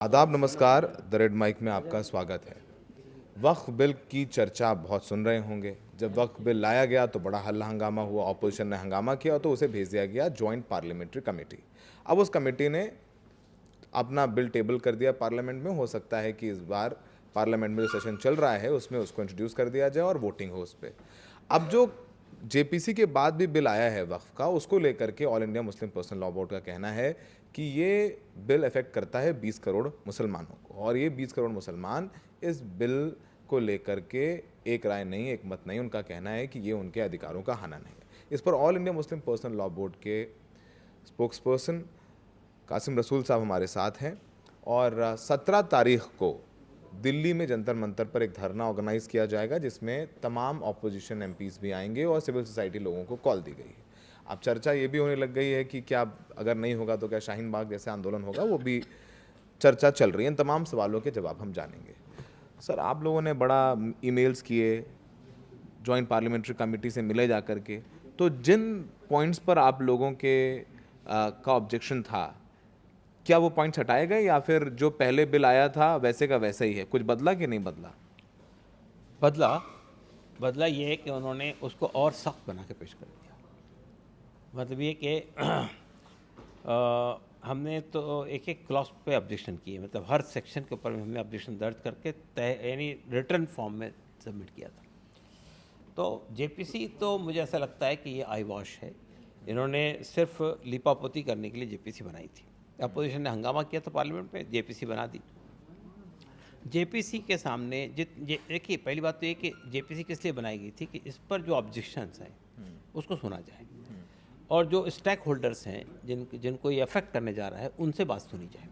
आदाब नमस्कार। The red mic में आपका स्वागत है। वक्फ बिल की चर्चा बहुत सुन रहे होंगे। जब वक्फ बिल लाया गया तो बड़ा हल्ला हंगामा हुआ, ऑपोजिशन ने हंगामा किया तो उसे भेज दिया गया जॉइंट पार्लियामेंट्री कमेटी। अब उस कमेटी ने अपना बिल टेबल कर दिया पार्लियामेंट में। हो सकता है कि इस बार पार्लियामेंट में जो सेशन चल रहा है उसमें उसको इंट्रोड्यूस कर दिया जाए और वोटिंग हो उस पर। अब जो जेपीसी के बाद भी बिल आया है वक्फ का, उसको लेकर के all India Muslim personal law board का कहना है कि ये बिल अफेक्ट करता है 20 करोड़ मुसलमानों को, और ये 20 करोड़ मुसलमान इस बिल को लेकर के एक राय नहीं, एक मत नहीं। उनका कहना है कि ये उनके अधिकारों का हनन है। इस पर all India Muslim personal law board के स्पोक्सपर्सन कासिम रसूल साहब हमारे साथ हैं, और 17 तारीख को दिल्ली में जंतर मंतर पर एक धरना ऑर्गेनाइज किया जाएगा जिसमें तमाम ऑपोजिशन एमपीज भी आएंगे और सिविल सोसाइटी लोगों को कॉल दी गई है। अब चर्चा ये भी होने लग गई है कि क्या अगर नहीं होगा तो क्या शाहीन बाग जैसे आंदोलन होगा, वो भी चर्चा चल रही है। इन तमाम सवालों के जवाब हम जानेंगे। सर, आप लोगों ने बड़ा ईमेल्स किए, जॉइंट पार्लियामेंट्री कमेटी से मिले जा करके, तो जिन पॉइंट्स पर आप लोगों के का ऑब्जेक्शन था, क्या वो पॉइंट्स हटाए गए या फिर जो पहले बिल आया था वैसे का वैसा ही है? कुछ बदला कि नहीं बदला? बदला ये है कि उन्होंने उसको और सख्त बना के पेश कर दिया। मतलब ये कि हमने तो एक एक क्लॉज पे ऑब्जेक्शन किए, मतलब हर सेक्शन के ऊपर हमने ऑब्जेक्शन दर्ज करके यानी रिटर्न फॉर्म में सबमिट किया था। तो जेपीसी तो मुझे ऐसा लगता है कि ये आई वॉश है। इन्होंने सिर्फ लिपापोती करने के लिए जेपीसी बनाई थी। अपोजिशन ने हंगामा किया था पार्लियामेंट में, जेपीसी बना दी। जेपीसी के सामने देखिए, पहली बात तो ये कि जेपीसी किस लिए बनाई गई थी कि इस पर जो ऑब्जेक्शंस हैं उसको सुना जाए, और जो स्टेक होल्डर्स हैं जिनको ये अफेक्ट करने जा रहा है उनसे बात सुनी जाए।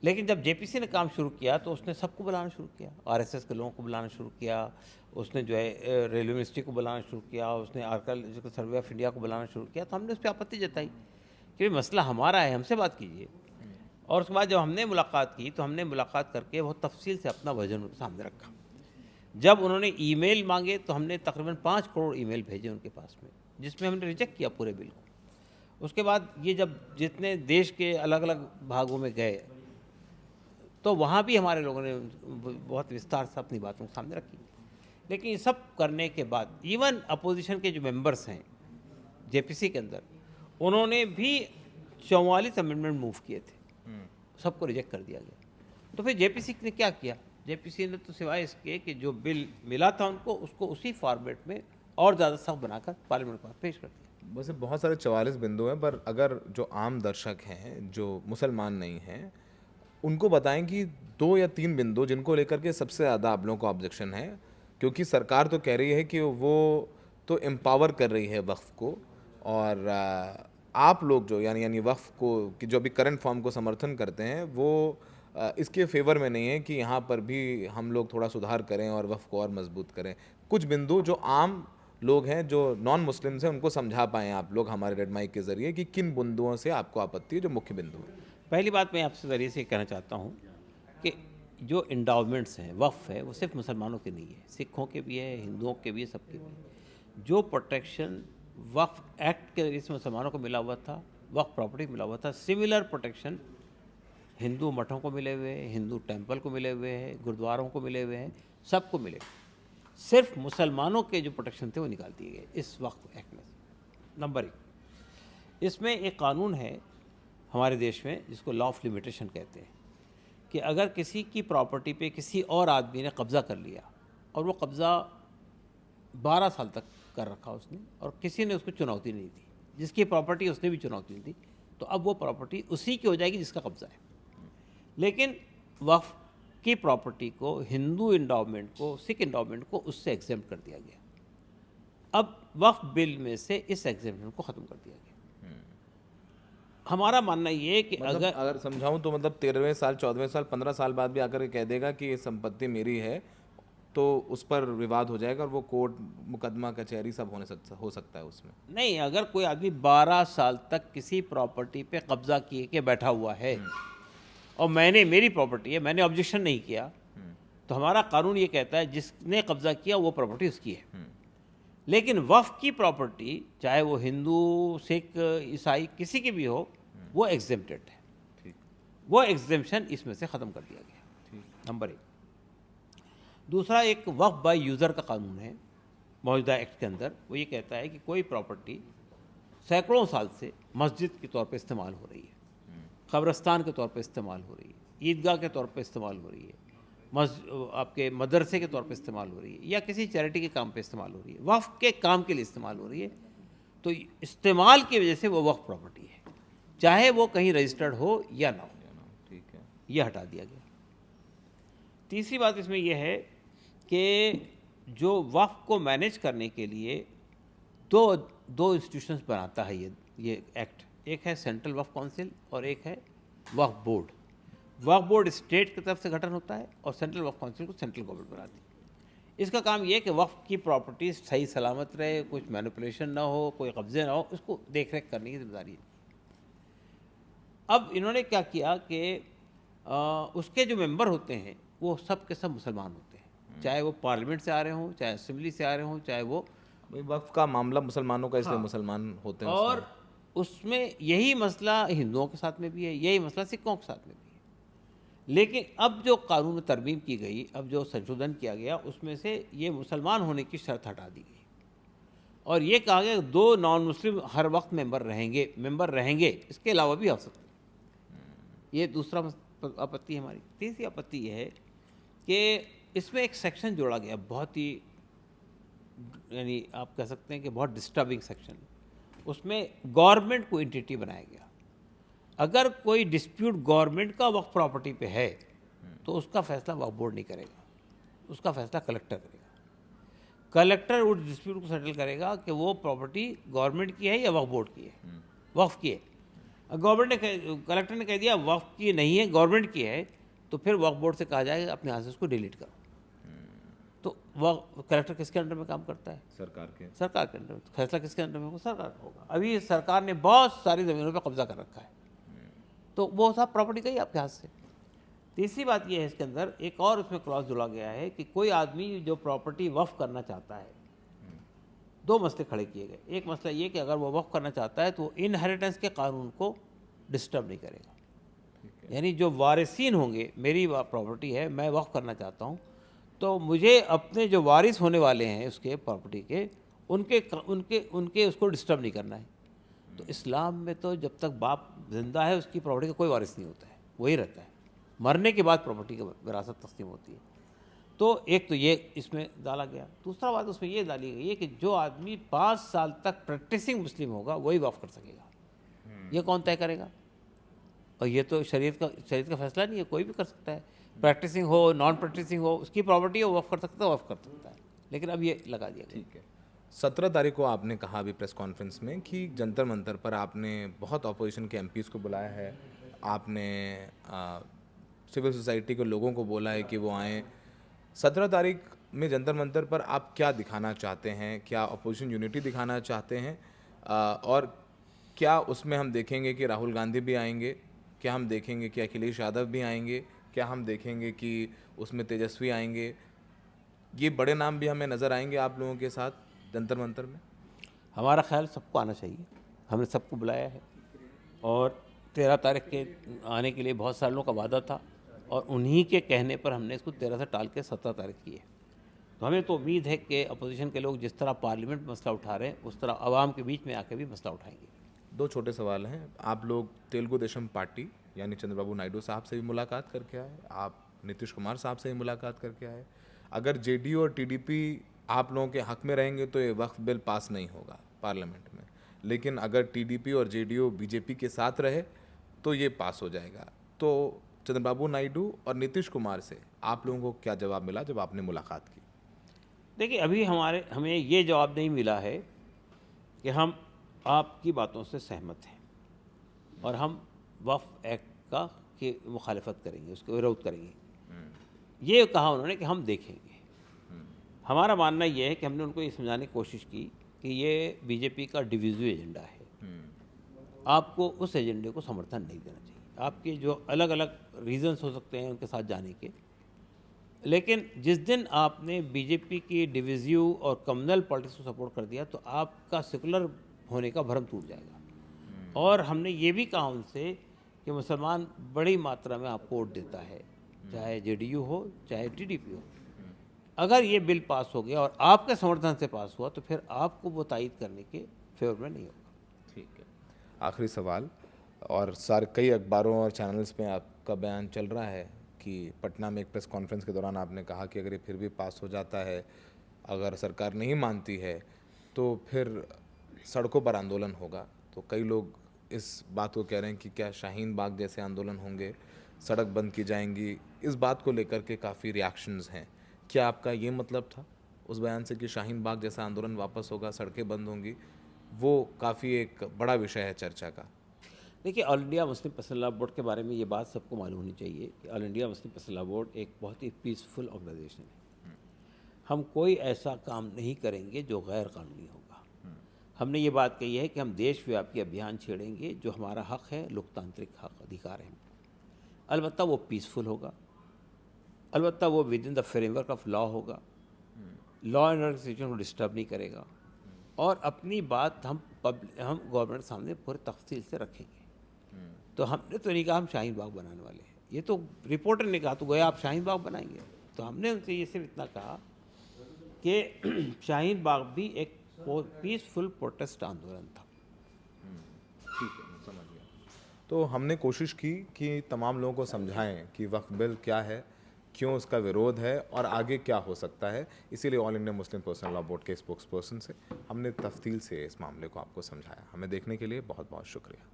लेकिन जब जेपीसी ने काम शुरू किया तो उसने सबको बुलाना शुरू किया, आरएसएस के लोगों को बुलाना शुरू किया, उसने जो है रेलवे मिनिस्ट्री को बुलाना शुरू किया, उसने आर्कियोलॉजिकल सर्वे ऑफ इंडिया को बुलाना शुरू किया। तो हमने उस पर आपत्ति जताई कि मसला हमारा है, हमसे बात कीजिए। और उसके बाद जब हमने मुलाकात की तो हमने मुलाकात करके बहुत तफसील से अपना वजन उनके सामने रखा। जब उन्होंने ईमेल मांगे तो हमने तकरीबन 5 करोड़ ईमेल भेजे उनके पास में, जिसमें हमने रिजेक्ट किया पूरे बिल को। उसके बाद ये जब जितने देश के अलग अलग भागों में गए तो वहाँ भी हमारे लोगों ने बहुत विस्तार से अपनी बातों को सामने रखी। लेकिन ये सब करने के बाद इवन अपोजिशन के जो मेंबर्स हैं जेपीसी के अंदर, उन्होंने भी 44 अमेंडमेंट मूव किए थे, सबको रिजेक्ट कर दिया गया। तो फिर जेपीसी ने क्या किया? जेपीसी ने तो सिवाय इसके कि जो बिल मिला था उनको, उसको उसी फॉर्मेट में और ज़्यादा सख्त बनाकर पार्लियामेंट को पेश कर दिया। वैसे बहुत सारे 44 बिंदु हैं, पर अगर जो आम दर्शक हैं जो मुसलमान नहीं हैं उनको बताएं कि 2 या 3 बिंदु जिनको लेकर के सबसे ज़्यादा आप लोगों को ऑब्जेक्शन है। क्योंकि सरकार तो कह रही है कि वो तो एम्पावर कर रही है वक्फ को, और आप लोग जो यानी वक्फ को कि जो भी करंट फॉर्म को समर्थन करते हैं वो इसके फेवर में नहीं है कि यहाँ पर भी हम लोग थोड़ा सुधार करें और वक्फ को और मजबूत करें। कुछ बिंदु जो आम लोग हैं जो नॉन मुस्लिम्स हैं उनको समझा पाएँ आप लोग हमारे रेड माइक के ज़रिए कि किन बिंदुओं से आपको आपत्ति है, जो मुख्य बिंदु है। पहली बात मैं आपसे ज़रिए से कहना चाहता हूँ कि जो इंडाउमेंट्स हैं, वक्फ है, वो सिर्फ मुसलमानों के नहीं है, सिखों के भी है, हिंदुओं के भी है, सबके भी है। जो प्रोटेक्शन वक्फ एक्ट के जरिए से मुसलमानों को मिला हुआ था, वक्फ प्रॉपर्टी मिला हुआ था, सिमिलर प्रोटेक्शन हिंदू मठों को मिले हुए हैं, हिंदू टेंपल को मिले हुए हैं, गुरुद्वारों को मिले हुए हैं, सबको मिले। सिर्फ मुसलमानों के जो प्रोटेक्शन थे वो निकाल दिए गए इस वक्फ एक्ट में। नंबर 1, इसमें एक कानून है हमारे देश में जिसको लॉ ऑफ लिमिटेशन कहते हैं, कि अगर किसी की प्रॉपर्टी पे किसी और आदमी ने कब्ज़ा कर लिया और वो कब्ज़ा 12 साल तक कर रखा उसने, और किसी ने उसको चुनौती नहीं दी, जिसकी प्रॉपर्टी उसने भी चुनौती नहीं दी, तो अब वो प्रॉपर्टी उसी की हो जाएगी जिसका कब्ज़ा है। लेकिन वक्फ की प्रॉपर्टी को, हिंदू इंडाउमेंट को, सिख इंडाउमेंट को उससे एग्जेम्प्ट कर दिया गया। अब वक्फ बिल में से इस एग्जेम्पशन को ख़त्म कर दिया गया। हमारा मानना ये है कि मतलब अगर समझाऊं तो मतलब 13वें साल, 14वें साल, 15 साल बाद भी आकर के कह देगा कि ये संपत्ति मेरी है तो उस पर विवाद हो जाएगा और वो कोर्ट मुकदमा कचहरी सब हो सकता है उसमें। नहीं, अगर कोई आदमी 12 साल तक किसी प्रॉपर्टी पे कब्जा किए के बैठा हुआ है और मेरी प्रॉपर्टी है, मैंने ऑब्जेक्शन नहीं किया, तो हमारा कानून ये कहता है जिसने कब्जा किया वो प्रॉपर्टी उसकी है। लेकिन वक्फ की प्रॉपर्टी, चाहे वो हिंदू, सिख, ईसाई, किसी की भी हो, वो एग्जेम्प्टेड है। वो एग्जेम्पशन इसमें से ख़त्म कर दिया गया, नंबर 1। दूसरा, एक वक्फ बाय यूज़र का कानून है मौजूदा एक्ट के अंदर। वो ये कहता है कि कोई प्रॉपर्टी सैकड़ों साल से मस्जिद के तौर पे इस्तेमाल हो रही है, कब्रस्तान के तौर पे इस्तेमाल हो रही है, ईदगाह के तौर पे इस्तेमाल हो रही है, आपके मदरसे के तौर पे इस्तेमाल हो रही है, या किसी चैरिटी के काम पे इस्तेमाल हो रही है, वक्फ के काम के लिए इस्तेमाल हो रही है, तो इस्तेमाल की वजह से वो वक्फ प्रॉपर्टी है, चाहे वो कहीं रजिस्टर्ड हो या ना हो। ठीक है। ये हटा दिया गया। तीसरी बात इसमें यह है कि जो वक्फ को मैनेज करने के लिए दो इंस्टीट्यूशंस बनाता है ये एक्ट। एक है सेंट्रल वक्फ काउंसिल और एक है वक्फ बोर्ड। वक्फ बोर्ड स्टेट की तरफ से गठन होता है और सेंट्रल वक्फ काउंसिल को सेंट्रल गवर्नमेंट बनाती है। इसका काम ये है कि वक्फ की प्रॉपर्टी सही सलामत रहे, कुछ मैनिपुलेशन ना हो, कोई कब्जे ना हो, उसको देख रेख करने की जिम्मेदारी है। अब इन्होंने क्या किया कि उसके जो मेंबर होते हैं वो सब के सब मुसलमान होते हैं, चाहे वो पार्लियामेंट से आ रहे हों, चाहे असेंबली से आ रहे हों, चाहे वो वक्फ का मामला मुसलमानों का, इसलिए मुसलमान होते हैं और उसमें यही मसला हिंदुओं के साथ में भी है, यही मसला सिखों के साथ में भी है। लेकिन अब जो कानून में तरमीम की गई, अब जो संशोधन किया गया, उसमें से ये मुसलमान होने की शर्त हटा दी गई और ये कहा गया 2 नॉन मुस्लिम हर वक्त मेंबर रहेंगे, इसके अलावा भी हो सकते हैं। ये दूसरा आपत्ति है हमारी। तीसरी आपत्ति यह है कि इसमें एक सेक्शन जोड़ा गया, बहुत ही, यानी आप कह सकते हैं कि बहुत डिस्टर्बिंग सेक्शन। उसमें गवर्नमेंट को एंटिटी बनाया गया। अगर कोई डिस्प्यूट गवर्नमेंट का वक्फ प्रॉपर्टी पे है तो उसका फैसला वक्फ बोर्ड नहीं करेगा, उसका फैसला कलेक्टर करेगा। कलेक्टर उस डिस्प्यूट को सेटल करेगा कि वो प्रॉपर्टी गवर्नमेंट की है या वक्फ बोर्ड की है, वक्फ की है। कलेक्टर ने कह दिया वक्फ की नहीं है, गवर्नमेंट की है, तो फिर वक्फ बोर्ड से कहा जाएगा अपने हाथ से उसको डिलीट करो। तो वह कलेक्टर किसके अंडर में काम करता है? सरकार के अंडर में। फैसला किसके अंडर में होगा? सरकार का होगा। अभी सरकार ने बहुत सारी ज़मीनों पर कब्जा कर रखा है, तो वो सब प्रॉपर्टी गई आपके हाथ से। तीसरी बात यह है, इसके अंदर एक और उसमें क्लॉज जुड़ा गया है कि कोई आदमी जो प्रॉपर्टी वक्फ करना चाहता है, 2 मसले खड़े किए गए। एक मसला ये कि अगर वो वक्फ करना चाहता है तो इनहेरिटेंस के कानून को डिस्टर्ब नहीं करेगा, यानी जो वारिसीन होंगे, मेरी प्रॉपर्टी है, मैं वक्फ करना चाहता हूँ, तो मुझे अपने जो वारिस होने वाले हैं उसके प्रॉपर्टी के, उनके उसको डिस्टर्ब नहीं करना है। तो इस्लाम में तो जब तक बाप जिंदा है उसकी प्रॉपर्टी का कोई वारिस नहीं होता है, वही रहता है। मरने के बाद प्रॉपर्टी की विरासत तस्लीम होती है। तो एक तो ये इसमें डाला गया। दूसरा बात उसमें ये डाली गई है कि जो आदमी 5 साल तक प्रैक्टिसिंग मुस्लिम होगा वही वक्फ कर सकेगा। ये कौन तय करेगा? और ये तो शरीयत का फैसला नहीं है, कोई भी कर सकता है। प्रैक्टिसिंग हो, नॉन प्रैक्टिसिंग हो, उसकी प्रॉपर्टी हो, वक्फ कर सकता है, वक्फ कर सकता है। लेकिन अब ये लगा दिया। ठीक है। 17 तारीख को आपने कहा अभी प्रेस कॉन्फ्रेंस में कि जंतर मंतर पर आपने बहुत अपोजिशन के एमपीज़ को बुलाया है, आपने सिविल सोसाइटी के लोगों को बोला है कि वो आएँ। 17 तारीख में जंतर मंतर पर आप क्या दिखाना चाहते हैं? क्या अपोजिशन यूनिटी दिखाना चाहते हैं? और क्या उसमें हम देखेंगे कि राहुल गांधी भी आएंगे? क्या हम देखेंगे कि अखिलेश यादव भी आएंगे? क्या हम देखेंगे कि उसमें तेजस्वी आएंगे? ये बड़े नाम भी हमें नज़र आएंगे आप लोगों के साथ जंतर मंतर में? हमारा ख्याल सबको आना चाहिए। हमने सबको बुलाया है और 13 तारीख के आने के लिए बहुत सारे लोगों का वादा था और उन्हीं के कहने पर हमने इसको 13 से टाल के 17 तारीख की है। तो हमें तो उम्मीद है कि अपोजिशन के लोग जिस तरह पार्लियामेंट में मसला उठा रहे हैं उस तरह आवाम के बीच में आके भी मसला उठाएंगे। 2 छोटे सवाल हैं। आप लोग तेलुगु देशम पार्टी यानी चंद्रबाबू नायडू साहब से भी मुलाकात करके आए, आप नीतीश कुमार साहब से भी मुलाकात करके आए। अगर जेडीयू और टीडीपी आप लोगों के हक में रहेंगे तो ये वक्फ बिल पास नहीं होगा पार्लियामेंट में, लेकिन अगर टीडीपी और जेडीयू बीजेपी के साथ रहे तो ये पास हो जाएगा। तो चंद्रबाबू नायडू और नीतीश कुमार से आप लोगों को क्या जवाब मिला जब आपने मुलाकात की? देखिए, अभी हमें ये जवाब नहीं मिला है कि हम आपकी बातों से सहमत हैं और हम वक्फ एक्ट की मुखालिफत करेंगे, उसका विरोध करेंगे। ये कहा उन्होंने कि हम देखेंगे। हमारा मानना ये है कि हमने उनको ये समझाने की कोशिश की कि ये बीजेपी का डिविजिव एजेंडा है, आपको उस एजेंडे को समर्थन नहीं देना चाहिए। आपके जो अलग अलग रीजंस हो सकते हैं उनके साथ जाने के, लेकिन जिस दिन आपने बीजेपी की डिविजिव और कम्युनल पॉलिटिक्स को सपोर्ट कर दिया तो आपका सेकुलर होने का भ्रम टूट जाएगा। और हमने ये भी कहा उनसे कि मुसलमान बड़ी मात्रा में आपको वोट देता है, चाहे जेडीयू हो चाहे टीडीपी हो। अगर ये बिल पास हो गया और आपके समर्थन से पास हुआ तो फिर आपको वो तायद करने के फेवर में नहीं होगा। ठीक है, आखिरी सवाल, और सारे कई अखबारों और चैनल्स में आपका बयान चल रहा है कि पटना में एक प्रेस कॉन्फ्रेंस के दौरान आपने कहा कि अगर ये फिर भी पास हो जाता है, अगर सरकार नहीं मानती है तो फिर सड़कों पर आंदोलन होगा। तो कई लोग इस बात को कह रहे हैं कि क्या शाहीन बाग जैसे आंदोलन होंगे, सड़क बंद की जाएंगी। इस बात को लेकर के काफ़ी रिएक्शंस हैं। क्या आपका ये मतलब था उस बयान से कि शाहीन बाग जैसा आंदोलन वापस होगा, सड़कें बंद होंगी? वो काफ़ी एक बड़ा विषय है चर्चा का। देखिए, all India Muslim personal law board के बारे में ये बात सबको मालूम होनी चाहिए कि all India Muslim personal law board एक बहुत ही पीसफुल ऑर्गेनाइजेशन है। हम कोई ऐसा काम नहीं करेंगे जो गैर कानूनी होगा। हमने ये बात कही है कि हम देशव्यापी अभियान छेड़ेंगे जो हमारा हक है, लोकतांत्रिक हक अधिकार है। अलबत्ता वो पीसफुल होगा, अलबत्ता वो with in the framework of law होगा, लॉ एंड ऑर्डर सिचुएशन को डिस्टर्ब नहीं करेगा, और अपनी बात हम गवर्नमेंट के सामने पूरे तफसील से रखेंगे। तो हमने तो नहीं कहा हम शाहीन बाग बनाने वाले हैं, ये तो रिपोर्टर ने कहा तो गोया आप शाहीन बाग बनाएंगे। तो हमने उनसे ये सिर्फ इतना कहा कि शाहीन बाग भी एक पीसफुल प्रोटेस्ट आंदोलन था। ठीक है, मैं समझ गया। तो हमने कोशिश की कि तमाम लोगों को समझाएं कि वक्फ बिल क्या है, क्यों उसका विरोध है और आगे क्या हो सकता है। इसीलिए all India Muslim personal law board के स्पोक्स पर्सन से हमने तफसील से इस मामले को आपको समझाया। हमें देखने के लिए बहुत बहुत शुक्रिया।